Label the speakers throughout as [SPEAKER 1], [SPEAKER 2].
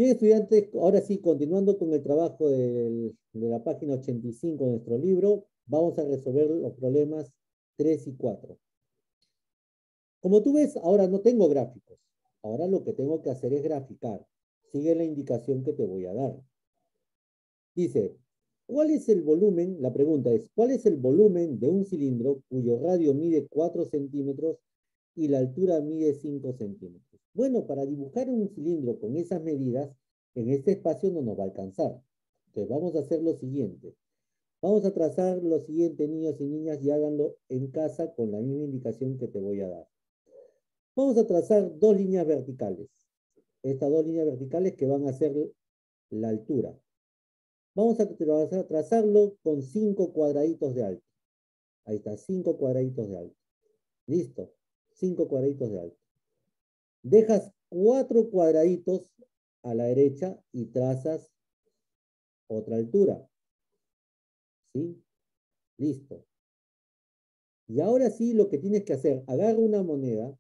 [SPEAKER 1] Bien, estudiantes, ahora sí, continuando con el trabajo de la página 85 de nuestro libro, vamos a resolver los problemas 3 y 4. Como tú ves, ahora no tengo gráficos. Ahora lo que tengo que hacer es graficar. Sigue la indicación que te voy a dar. Dice, ¿cuál es el volumen? La pregunta es, ¿cuál es el volumen de un cilindro cuyo radio mide 4 centímetros y la altura mide 5 centímetros? Bueno, para dibujar un cilindro con esas medidas, en este espacio no nos va a alcanzar. Entonces vamos a hacer lo siguiente. Vamos a trazar lo siguiente, niños y niñas, y háganlo en casa con la misma indicación que te voy a dar. Vamos a trazar dos líneas verticales. Estas dos líneas verticales que van a ser la altura. Vamos a trazarlo con 5 cuadraditos de alto. Ahí está, 5 cuadraditos de alto. Listo, 5 cuadraditos de alto. Dejas 4 cuadraditos a la derecha y trazas otra altura. ¿Sí? Listo. Y ahora sí, lo que tienes que hacer, agarra una moneda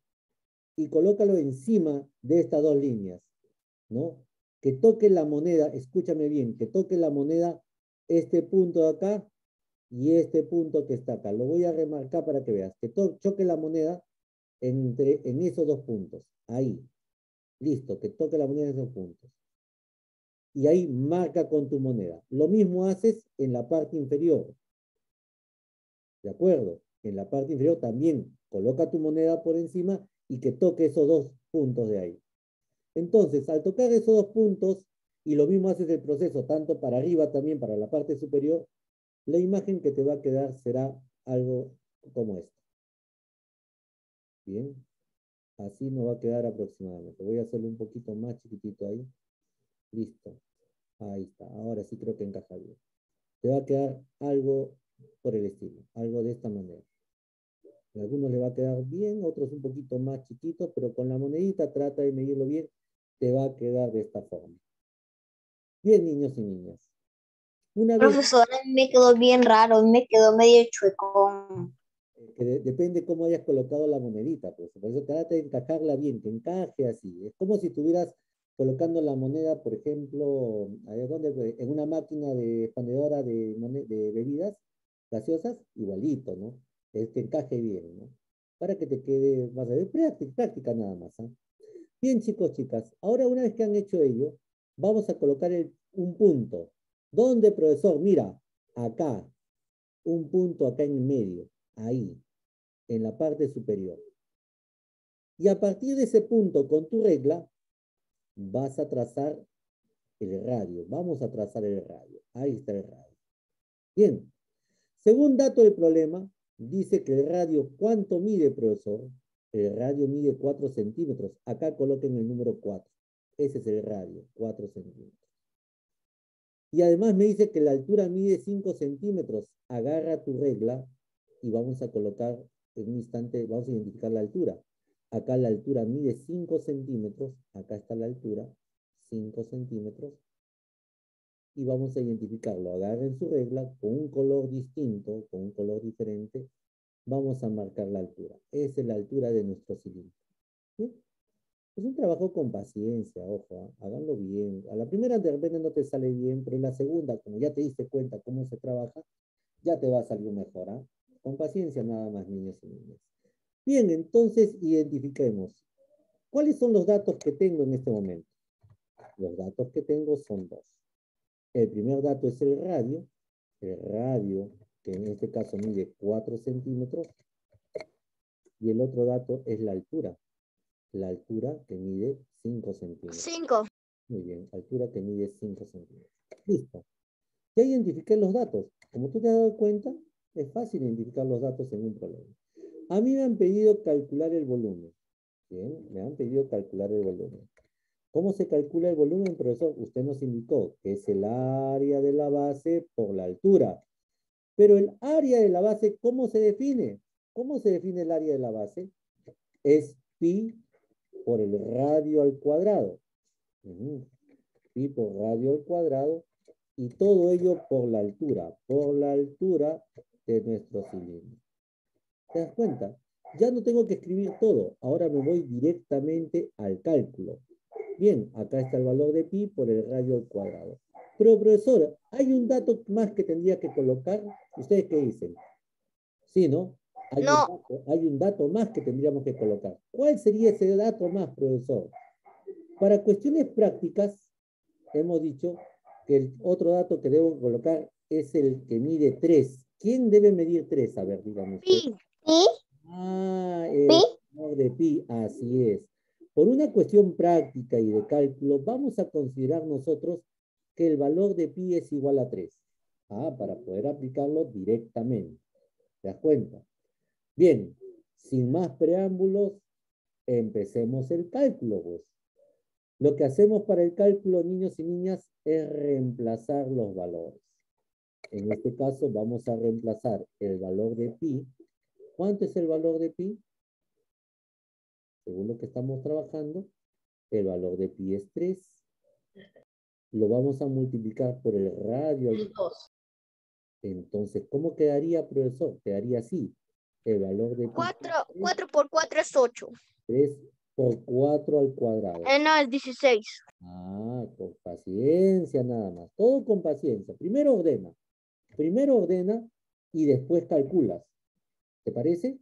[SPEAKER 1] y colócalo encima de estas dos líneas, ¿no? Que toque la moneda, escúchame bien, que toque la moneda este punto de acá y este punto que está acá. Lo voy a remarcar para que veas, que choque la moneda en esos dos puntos. Ahí. Listo, que toque la moneda en esos puntos. Y ahí marca con tu moneda. Lo mismo haces en la parte inferior. ¿De acuerdo? En la parte inferior también coloca tu moneda por encima y que toque esos dos puntos de ahí. Entonces, al tocar esos dos puntos, y lo mismo haces el proceso, tanto para arriba también, para la parte superior, la imagen que te va a quedar será algo como esta. Bien, así nos va a quedar aproximadamente. Voy a hacerlo un poquito más chiquitito ahí. Listo. Ahí está. Ahora sí creo que encaja bien. Te va a quedar algo por el estilo, algo de esta manera. A algunos le va a quedar bien, otros un poquito más chiquitos, pero con la monedita trata de medirlo bien, te va a quedar de esta forma. Bien, niños y niñas. Una vez,
[SPEAKER 2] Profesora, me quedó bien raro, me quedó medio chueco.
[SPEAKER 1] depende cómo hayas colocado la monedita, pues. Por eso trata de encajarla bien, que encaje así. Es como si estuvieras colocando la moneda, por ejemplo, ¿dónde? En una máquina de expandedora de bebidas gaseosas, igualito, ¿no? Es que encaje bien, ¿no? Para que te quede, vas a ver, práctica nada más, ¿ah? Bien, chicos, chicas, ahora una vez que han hecho ello, vamos a colocar un punto. ¿Dónde, profesor? Mira, acá, un punto acá en medio, ahí, en la parte superior. Y a partir de ese punto, con tu regla, vas a trazar el radio. Vamos a trazar el radio. Ahí está el radio. Bien, según dato del problema, dice que el radio, ¿cuánto mide, profesor? El radio mide 4 centímetros. Acá coloquen el número 4. Ese es el radio, 4 centímetros. Y además me dice que la altura mide 5 centímetros. Agarra tu regla y vamos a colocar en un instante, vamos a identificar la altura. Acá la altura mide 5 centímetros. Acá está la altura, 5 centímetros. Y vamos a identificarlo. Agarren su regla con un color distinto, con un color diferente. Vamos a marcar la altura. Esa es la altura de nuestro cilindro. ¿Sí? Es un trabajo con paciencia, ojo, ¿eh? Háganlo bien. A la primera de repente no te sale bien, pero en la segunda, como ya te diste cuenta cómo se trabaja, ya te va a salir mejor, ¿eh? Con paciencia nada más, niños y niñas. Bien, entonces identifiquemos. ¿Cuáles son los datos que tengo en este momento? Los datos que tengo son dos. El primer dato es el radio, que en este caso mide 4 centímetros, y el otro dato es la altura que mide 5 centímetros.
[SPEAKER 2] 5.
[SPEAKER 1] Muy bien, altura que mide 5 centímetros. Listo. Ya identifiqué los datos. Como tú te has dado cuenta, es fácil identificar los datos en un problema. A mí me han pedido calcular el volumen. Bien, me han pedido calcular el volumen. ¿Cómo se calcula el volumen, profesor? Usted nos indicó que es el área de la base por la altura. Pero el área de la base, ¿cómo se define? ¿Cómo se define el área de la base? Es pi por el radio al cuadrado. Pi por radio al cuadrado. Y todo ello por la altura de nuestro cilindro. ¿Te das cuenta? Ya no tengo que escribir todo. Ahora me voy directamente al cálculo. Bien, acá está el valor de pi por el radio al cuadrado. Pero, profesor, ¿hay un dato más que tendría que colocar? ¿Ustedes qué dicen? Sí, ¿no?
[SPEAKER 2] No,
[SPEAKER 1] Hay un dato más que tendríamos que colocar. ¿Cuál sería ese dato más, profesor? Para cuestiones prácticas, hemos dicho que el otro dato que debo colocar es el que mide 3. ¿Quién debe medir 3? A ver, díganme usted.
[SPEAKER 2] pi. ¿Pi?
[SPEAKER 1] Ah,
[SPEAKER 2] ¿Pi?
[SPEAKER 1] el valor de pi, así es. Por una cuestión práctica y de cálculo, vamos a considerar nosotros que el valor de pi es igual a 3. Ah, para poder aplicarlo directamente. ¿Te das cuenta? Bien, sin más preámbulos, empecemos el cálculo, pues. Lo que hacemos para el cálculo, niños y niñas, es reemplazar los valores. En este caso, vamos a reemplazar el valor de pi. ¿Cuánto es el valor de pi? Según lo que estamos trabajando, el valor de pi es 3. Lo vamos a multiplicar por el radio. Entonces, ¿cómo quedaría, profesor? Quedaría así. El valor de pi es
[SPEAKER 2] 4 por 4 es 8.
[SPEAKER 1] 3 por 4 al cuadrado.
[SPEAKER 2] No, es 16.
[SPEAKER 1] Ah, con paciencia nada más. Todo con paciencia. Primero ordena. Primero ordena y después calculas. ¿Te parece?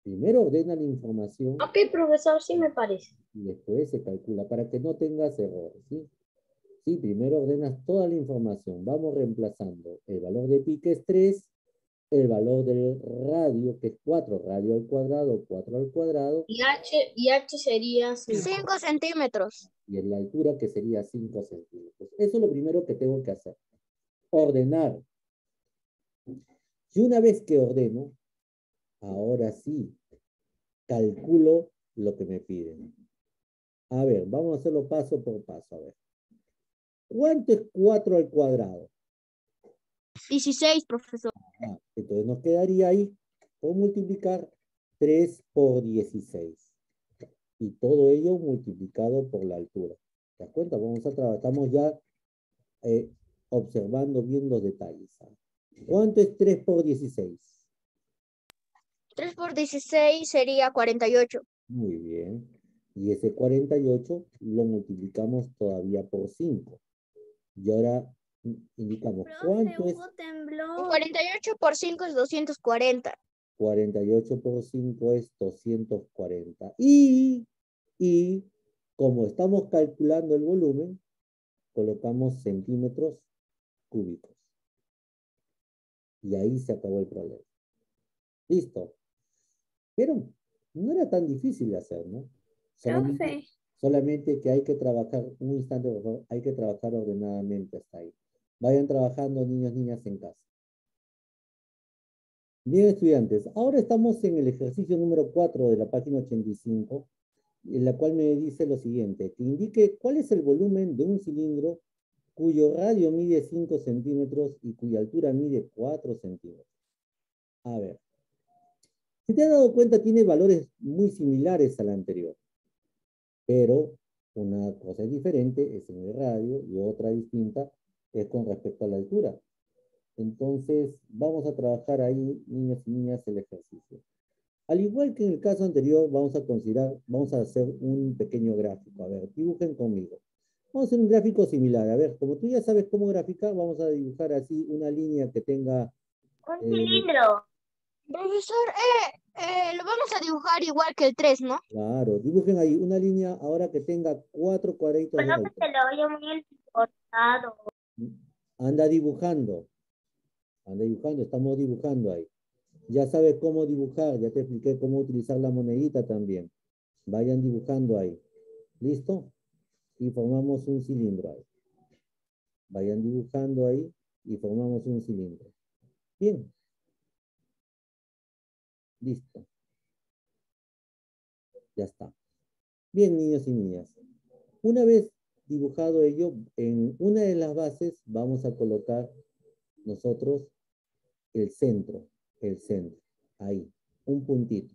[SPEAKER 1] Primero ordena la información
[SPEAKER 3] Ok, profesor, sí me parece.
[SPEAKER 1] y después se calcula para que no tengas errores, ¿sí? Sí, primero ordenas toda la información. Vamos reemplazando el valor de pi, que es 3, el valor del radio, que es 4, radio al cuadrado, 4 al cuadrado,
[SPEAKER 3] Y H sería 5.
[SPEAKER 2] 5 centímetros.
[SPEAKER 1] y en la altura, que sería 5 centímetros. Eso es lo primero que tengo que hacer. Ordenar. Y una vez que ordeno, ahora sí, calculo lo que me piden. A ver, vamos a hacerlo paso por paso. A ver. ¿Cuánto es 4 al cuadrado?
[SPEAKER 2] 16, profesor.
[SPEAKER 1] Entonces nos quedaría ahí por multiplicar 3 por 16. Y todo ello multiplicado por la altura. ¿Te das cuenta? Vamos a trabajar, estamos ya observando bien los detalles. ¿Cuánto es 3 por 16?
[SPEAKER 2] 3 por 16 sería 48.
[SPEAKER 1] Muy bien. Y ese 48 lo multiplicamos todavía por 5. Y ahora indicamos cuánto es
[SPEAKER 2] 48 por 5 es 240.
[SPEAKER 1] 48 por 5 es 240. Y como estamos calculando el volumen, colocamos centímetros cúbicos. Y ahí se acabó el problema. Listo. Pero no era tan difícil de hacer, ¿no? Solamente que hay que trabajar, un instante, por favor, hay que trabajar ordenadamente hasta ahí. Vayan trabajando, niños, niñas, en casa. Bien, estudiantes, ahora estamos en el ejercicio número 4 de la página 85, en la cual me dice lo siguiente, que indique cuál es el volumen de un cilindro cuyo radio mide 5 centímetros y cuya altura mide 4 centímetros. A ver, si te has dado cuenta, tiene valores muy similares al anterior, pero una cosa es diferente, es en el radio, y otra distinta es con respecto a la altura. Entonces, vamos a trabajar ahí, niños y niñas, el ejercicio. Al igual que en el caso anterior, vamos a hacer un pequeño gráfico. A ver, dibujen conmigo. Vamos a hacer un gráfico similar. A ver, como tú ya sabes cómo graficar, vamos a dibujar así una línea que tenga...
[SPEAKER 3] Un cilindro.
[SPEAKER 2] Profesor, lo vamos a dibujar igual que el 3, ¿no?
[SPEAKER 1] Claro, dibujen ahí una línea ahora que tenga 4 cuadritos de
[SPEAKER 3] Bueno, que
[SPEAKER 1] alto.
[SPEAKER 3] te lo oye muy cortado.
[SPEAKER 1] Anda dibujando, estamos dibujando ahí. Ya sabes cómo dibujar, ya te expliqué cómo utilizar la monedita también. Vayan dibujando ahí. ¿Listo? Y formamos un cilindro ahí. Vayan dibujando ahí y formamos un cilindro. Bien. Listo. Ya está. Bien, niños y niñas. Una vez dibujado ello, en una de las bases vamos a colocar nosotros el centro. Ahí, un puntito.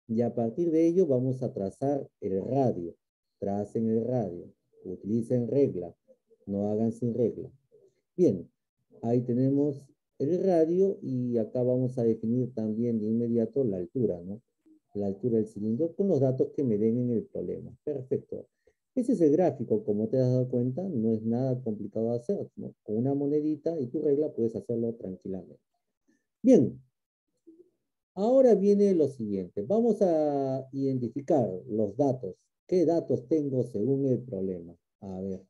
[SPEAKER 1] Y a partir de ello vamos a trazar el radio. Tracen el radio. Utilicen regla. No hagan sin regla. Bien, ahí tenemos el radio y acá vamos a definir también de inmediato la altura, ¿no? La altura del cilindro con los datos que me den en el problema. Perfecto. Ese es el gráfico, como te has dado cuenta, no es nada complicado de hacer, ¿no? Con una monedita y tu regla puedes hacerlo tranquilamente. Bien, ahora viene lo siguiente. Vamos a identificar los datos. ¿Qué datos tengo según el problema? A ver.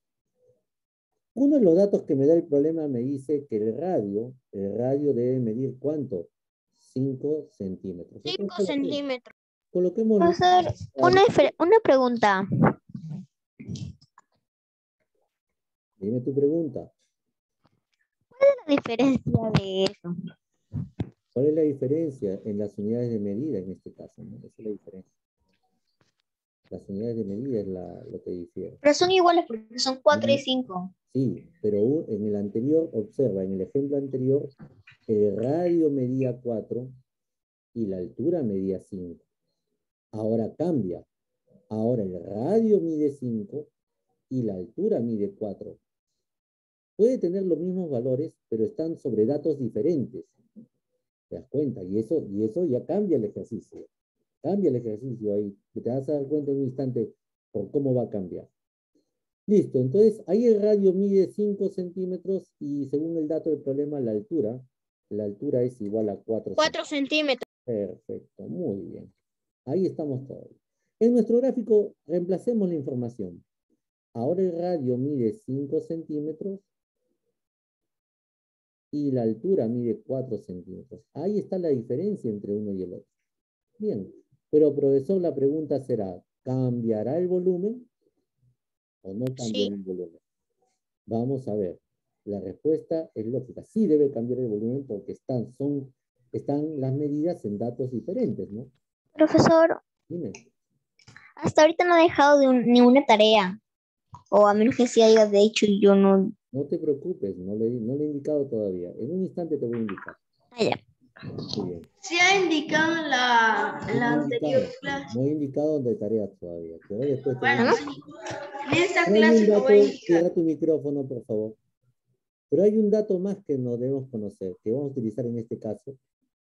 [SPEAKER 1] Uno de los datos que me da el problema me dice que el radio debe medir ¿cuánto? 5 centímetros.
[SPEAKER 2] 5 centímetros.
[SPEAKER 1] Coloquemos
[SPEAKER 2] Profesor, una pregunta.
[SPEAKER 1] Dime tu pregunta.
[SPEAKER 2] ¿Cuál es la diferencia de eso?
[SPEAKER 1] ¿Cuál es la diferencia en las unidades de medida en este caso? ¿No? Esa es la diferencia. Las unidades de medida es lo que difiere.
[SPEAKER 3] Pero son iguales porque son 4 y 5.
[SPEAKER 1] Sí, pero en el anterior, observa, en el ejemplo anterior, el radio medía 4 y la altura medía 5. Ahora cambia. Ahora el radio mide 5 y la altura mide 4. Puede tener los mismos valores, pero están sobre datos diferentes. ¿Te das cuenta? Y eso ya cambia el ejercicio. Cambia el ejercicio ahí. Te vas a dar cuenta en un instante por cómo va a cambiar. Listo, entonces ahí el radio mide 5 centímetros y según el dato del problema, la altura es igual a 4
[SPEAKER 2] 4 centímetros.
[SPEAKER 1] Perfecto, muy bien. Ahí estamos todos. En nuestro gráfico, reemplacemos la información. Ahora el radio mide 5 centímetros y la altura mide 4 centímetros. Ahí está la diferencia entre uno y el otro. Bien, pero profesor, la pregunta será, ¿cambiará el volumen o no cambiará el volumen? Vamos a ver. La respuesta es lógica. Sí debe cambiar el volumen porque están las medidas en datos diferentes, ¿no?
[SPEAKER 2] Profesor,
[SPEAKER 1] Dime.
[SPEAKER 2] hasta ahorita no he dejado ni una tarea. O a menos que sí haya de hecho y yo no.
[SPEAKER 1] No te preocupes, no le he indicado todavía. En un instante te voy a indicar.
[SPEAKER 2] Ah, ya.
[SPEAKER 1] Muy bien.
[SPEAKER 3] Se ha indicado en la anterior clase.
[SPEAKER 1] No he indicado de tareas todavía. Pero después te voy a
[SPEAKER 3] Bueno,
[SPEAKER 1] indicar.
[SPEAKER 3] en esta
[SPEAKER 1] Pero hay un
[SPEAKER 3] clase lo voy a
[SPEAKER 1] dato,
[SPEAKER 3] indicar.
[SPEAKER 1] cierra tu micrófono, por favor. Pero hay un dato más que nos debemos conocer, que vamos a utilizar en este caso,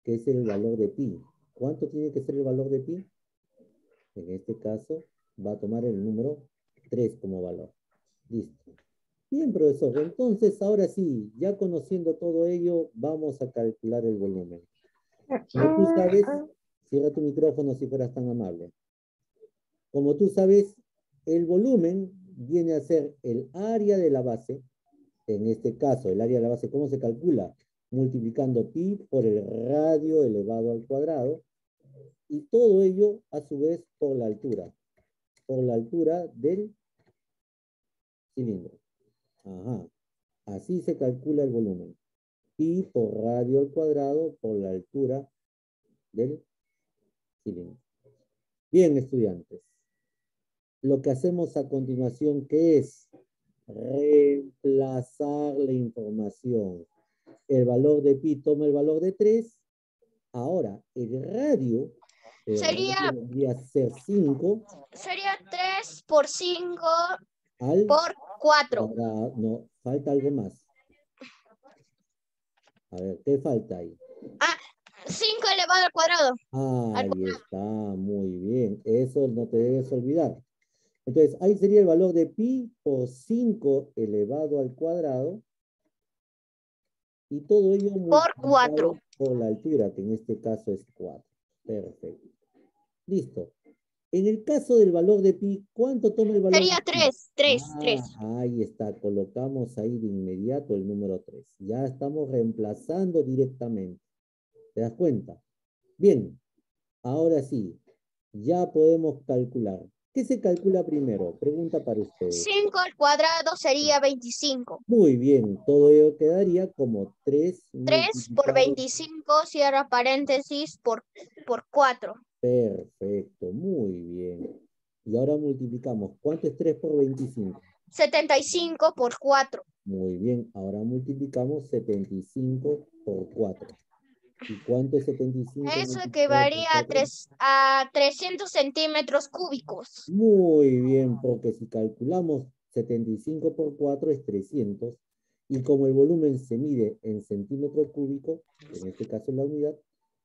[SPEAKER 1] que es el valor de pi. ¿Cuánto tiene que ser el valor de pi? En este caso, va a tomar el número 3 como valor. Listo. Bien, profesor. Entonces, ahora sí, ya conociendo todo ello, vamos a calcular el volumen. Como tú sabes, cierra tu micrófono si fueras tan amable. Como tú sabes, el volumen viene a ser el área de la base. En este caso, el área de la base, ¿cómo se calcula? Multiplicando pi por el radio elevado al cuadrado. Y todo ello, a su vez, por la altura del cilindro. Ajá. Así se calcula el volumen. Pi por radio al cuadrado por la altura del cilindro. Bien, estudiantes. Lo que hacemos a continuación, ¿qué es? Reemplazar la información. El valor de pi toma el valor de 3. Ahora, el radio debería ser 5
[SPEAKER 2] Sería 3 por 5
[SPEAKER 1] al
[SPEAKER 2] por 4.
[SPEAKER 1] cuadrado. No, falta algo más. A ver, ¿qué falta ahí?
[SPEAKER 2] 5 elevado al cuadrado.
[SPEAKER 1] Ahí está, muy bien. Eso no te debes olvidar. Entonces, ahí sería el valor de pi por 5 elevado al cuadrado. Y todo ello
[SPEAKER 2] Por 4.
[SPEAKER 1] por la altura, que en este caso es 4. Perfecto. Listo. En el caso del valor de pi, ¿cuánto toma el valor
[SPEAKER 2] Sería
[SPEAKER 1] de pi?
[SPEAKER 2] 3.
[SPEAKER 1] Ahí está. Colocamos ahí de inmediato el número 3. Ya estamos reemplazando directamente. ¿Te das cuenta? Bien. Ahora sí. Ya podemos calcular. ¿Qué se calcula primero? Pregunta para ustedes.
[SPEAKER 2] 5 al cuadrado sería 25.
[SPEAKER 1] Muy bien, todo ello quedaría como 3
[SPEAKER 2] 3 por 25, cierra paréntesis, por 4.
[SPEAKER 1] Perfecto, muy bien. Y ahora multiplicamos. ¿Cuánto es 3 por 25?
[SPEAKER 2] 75 por 4.
[SPEAKER 1] Muy bien, ahora multiplicamos 75 por 4. ¿Y cuánto es 75
[SPEAKER 2] Eso
[SPEAKER 1] multiplicado por
[SPEAKER 2] equivalía
[SPEAKER 1] 4?
[SPEAKER 2] a 300 centímetros cúbicos.
[SPEAKER 1] Muy bien, porque si calculamos 75 por 4 es 300. Y como el volumen se mide en centímetros cúbicos, en este caso en la unidad,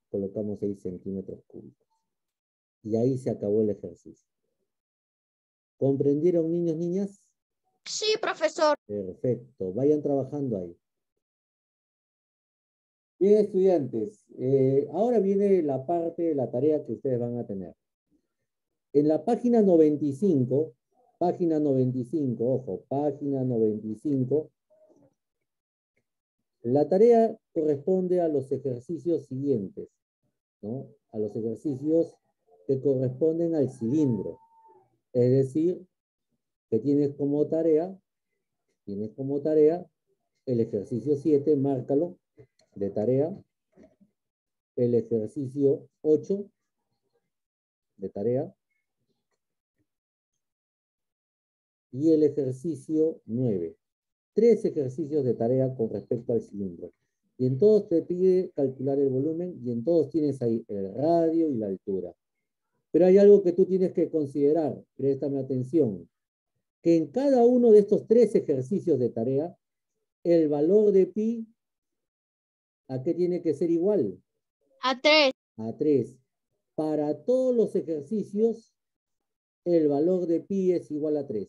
[SPEAKER 1] colocamos 6 centímetros cúbicos. Y ahí se acabó el ejercicio. ¿Comprendieron, niños, niñas?
[SPEAKER 4] Sí, profesor.
[SPEAKER 1] Perfecto, vayan trabajando ahí. Bien, estudiantes, ahora viene la parte de la tarea que ustedes van a tener. En la página 95, ojo, página 95, la tarea corresponde a los ejercicios siguientes, ¿no? A los ejercicios que corresponden al cilindro. Es decir, que tienes como tarea el ejercicio 7, márcalo, de tarea, el ejercicio 8, de tarea, y el ejercicio 9. 3 ejercicios de tarea con respecto al cilindro. Y en todos te pide calcular el volumen y en todos tienes ahí el radio y la altura. Pero hay algo que tú tienes que considerar, préstame atención, que en cada uno de estos 3 ejercicios de tarea, el valor de pi, ¿a qué tiene que ser igual?
[SPEAKER 4] A 3.
[SPEAKER 1] A 3. Para todos los ejercicios, el valor de pi es igual a 3.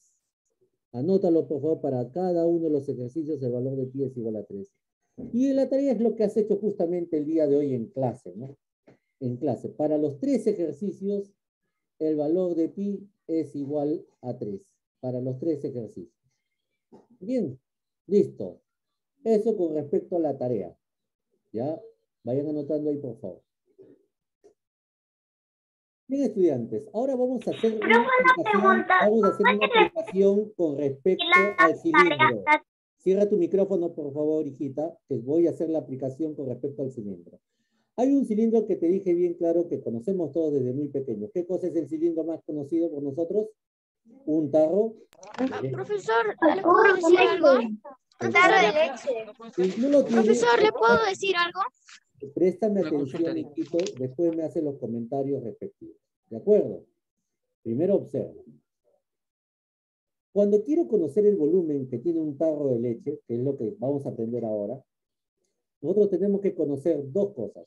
[SPEAKER 1] Anótalo, por favor, para cada uno de los ejercicios, el valor de pi es igual a 3. Y la tarea es lo que has hecho justamente el día de hoy en clase, ¿no? En clase. Para los 3 ejercicios, el valor de pi es igual a 3. Para los 3 ejercicios. Bien, listo. Eso con respecto a la tarea. ¿Ya? Vayan anotando ahí, por favor. Bien, estudiantes, ahora vamos a hacer una aplicación con respecto al cilindro. Cierra tu micrófono, por favor, hijita, que voy a hacer la aplicación con respecto al cilindro. Hay un cilindro que te dije bien claro que conocemos todos desde muy pequeños. ¿Qué cosa es el cilindro más conocido por nosotros? Un tarro.
[SPEAKER 4] Profesor, ¿le puedo decir algo?
[SPEAKER 3] Un tarro de leche.
[SPEAKER 1] Si no lo tienes,
[SPEAKER 4] Profesor, ¿le puedo decir algo?
[SPEAKER 1] préstame atención, hijito, después me hace los comentarios respectivos. ¿De acuerdo? Primero observa. Cuando quiero conocer el volumen que tiene un tarro de leche, que es lo que vamos a aprender ahora, nosotros tenemos que conocer 2 cosas.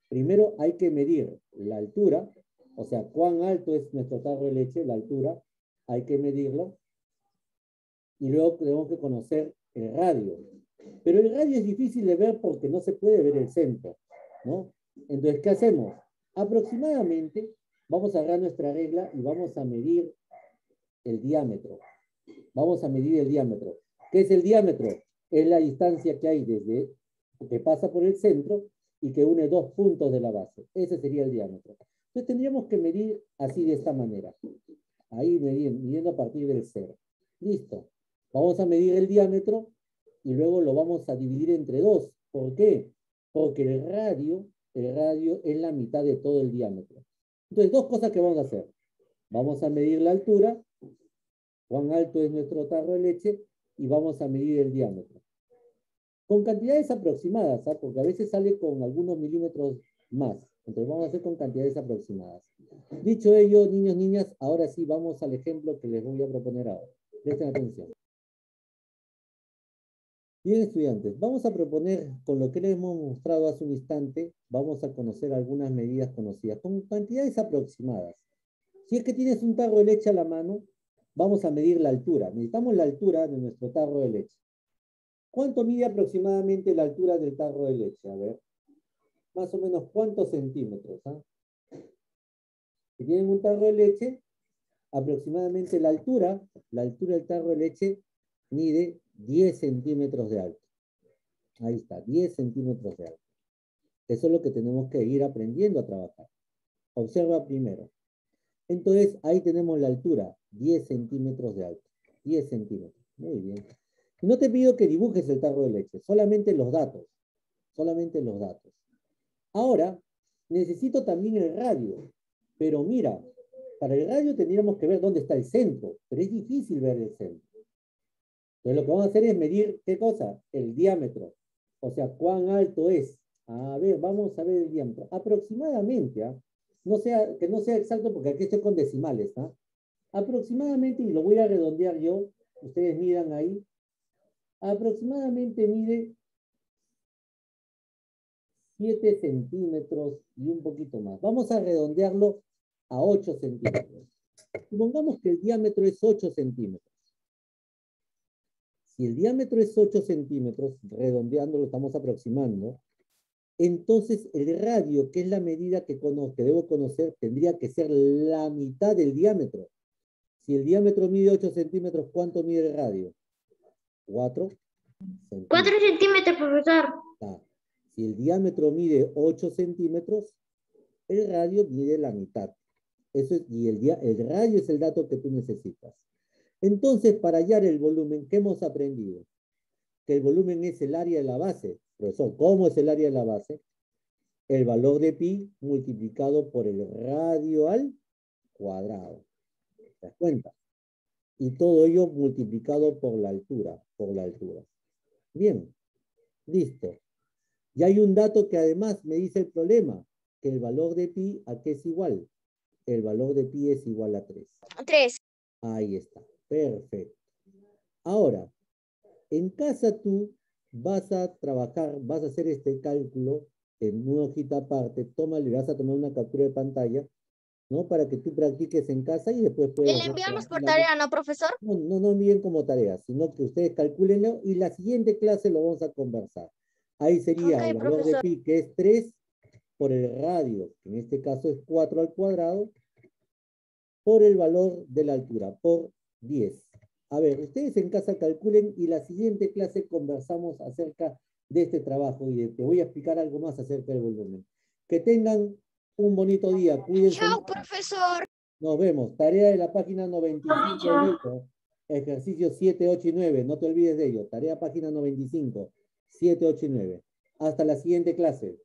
[SPEAKER 1] Primero hay que medir la altura, o sea, cuán alto es nuestro tarro de leche, la altura, hay que medirlo. Y luego tenemos que conocer el radio. Pero el radio es difícil de ver porque no se puede ver el centro, ¿no? Entonces, ¿qué hacemos? Aproximadamente vamos a agarrar nuestra regla y vamos a medir el diámetro. Vamos a medir el diámetro. ¿Qué es el diámetro? Es la distancia que hay desde que pasa por el centro y que une 2 puntos de la base. Ese sería el diámetro. Entonces tendríamos que medir así de esta manera. Ahí midiendo a partir del 0. Listo. Vamos a medir el diámetro y luego lo vamos a dividir entre 2. ¿Por qué? Porque el radio es la mitad de todo el diámetro. Entonces, 2 cosas que vamos a hacer. Vamos a medir la altura, cuán alto es nuestro tarro de leche, y vamos a medir el diámetro. Con cantidades aproximadas, ¿ah? Porque a veces sale con algunos milímetros más. Entonces vamos a hacer con cantidades aproximadas. Dicho ello, niños, niñas, ahora sí vamos al ejemplo que les voy a proponer ahora. Presten atención. Bien, estudiantes, vamos a proponer, con lo que les hemos mostrado hace un instante, vamos a conocer algunas medidas conocidas, con cantidades aproximadas. Si es que tienes un tarro de leche a la mano, vamos a medir la altura. Necesitamos la altura de nuestro tarro de leche. ¿Cuánto mide aproximadamente la altura del tarro de leche? A ver, más o menos, ¿cuántos centímetros? Si tienen un tarro de leche, aproximadamente la altura del tarro de leche mide 10 centímetros de alto. Ahí está, 10 centímetros de alto. Eso es lo que tenemos que ir aprendiendo a trabajar. Observa primero. Entonces, ahí tenemos la altura, 10 centímetros de alto. 10 centímetros. Muy bien. No te pido que dibujes el tarro de leche, solamente los datos. Solamente los datos. Ahora, necesito también el radio. Pero mira, para el radio tendríamos que ver dónde está el centro, pero es difícil ver el centro. Entonces lo que vamos a hacer es medir, ¿qué cosa? El diámetro. O sea, ¿cuán alto es? A ver, vamos a ver el diámetro. Aproximadamente, que no sea exacto porque aquí estoy con decimales, aproximadamente, y lo voy a redondear yo, ustedes miran ahí, aproximadamente mide 7 centímetros y un poquito más. Vamos a redondearlo a 8 centímetros. Supongamos que el diámetro es 8 centímetros. Si el diámetro es 8 centímetros, redondeando lo estamos aproximando, entonces el radio, que es la medida que debo conocer, tendría que ser la mitad del diámetro. Si el diámetro mide 8 centímetros, ¿cuánto mide el radio? 4 centímetros.
[SPEAKER 3] 4 centímetros, profesor.
[SPEAKER 1] Ah, si el diámetro mide 8 centímetros, el radio mide la mitad. Eso es, y el radio es el dato que tú necesitas. Entonces, para hallar el volumen, ¿qué hemos aprendido? Que el volumen es el área de la base. Profesor, ¿cómo es el área de la base? El valor de pi multiplicado por el radio al cuadrado. ¿Te das cuenta? Y todo ello multiplicado por la altura, Bien, listo. Y hay un dato que además me dice el problema, que el valor de pi, ¿a qué es igual? El valor de pi es igual a 3.
[SPEAKER 4] 3.
[SPEAKER 1] Ahí está, perfecto. Ahora, en casa tú vas a trabajar, vas a hacer este cálculo en una hojita aparte, le vas a tomar una captura de pantalla, ¿no? Para que tú practiques en casa y después puedas...
[SPEAKER 4] Le enviamos por tarea, ¿no, profesor?
[SPEAKER 1] No envíen como tarea, sino que ustedes calcúlenlo y la siguiente clase lo vamos a conversar. Ahí sería
[SPEAKER 4] Ok,
[SPEAKER 1] el valor
[SPEAKER 4] profesor.
[SPEAKER 1] de pi, que es 3, por el radio, que en este caso es 4 al cuadrado, por el valor de la altura, por 10. A ver, ustedes en casa calculen y la siguiente clase conversamos acerca de este trabajo y te voy a explicar algo más acerca del volumen. Que tengan un bonito día, cuídense.
[SPEAKER 4] Chao, profesor.
[SPEAKER 1] Nos vemos. Tarea de la página 95 del libro. Ejercicio 7, 8 y 9. No te olvides de ello. Tarea página 95, 7, 8 y 9. Hasta la siguiente clase.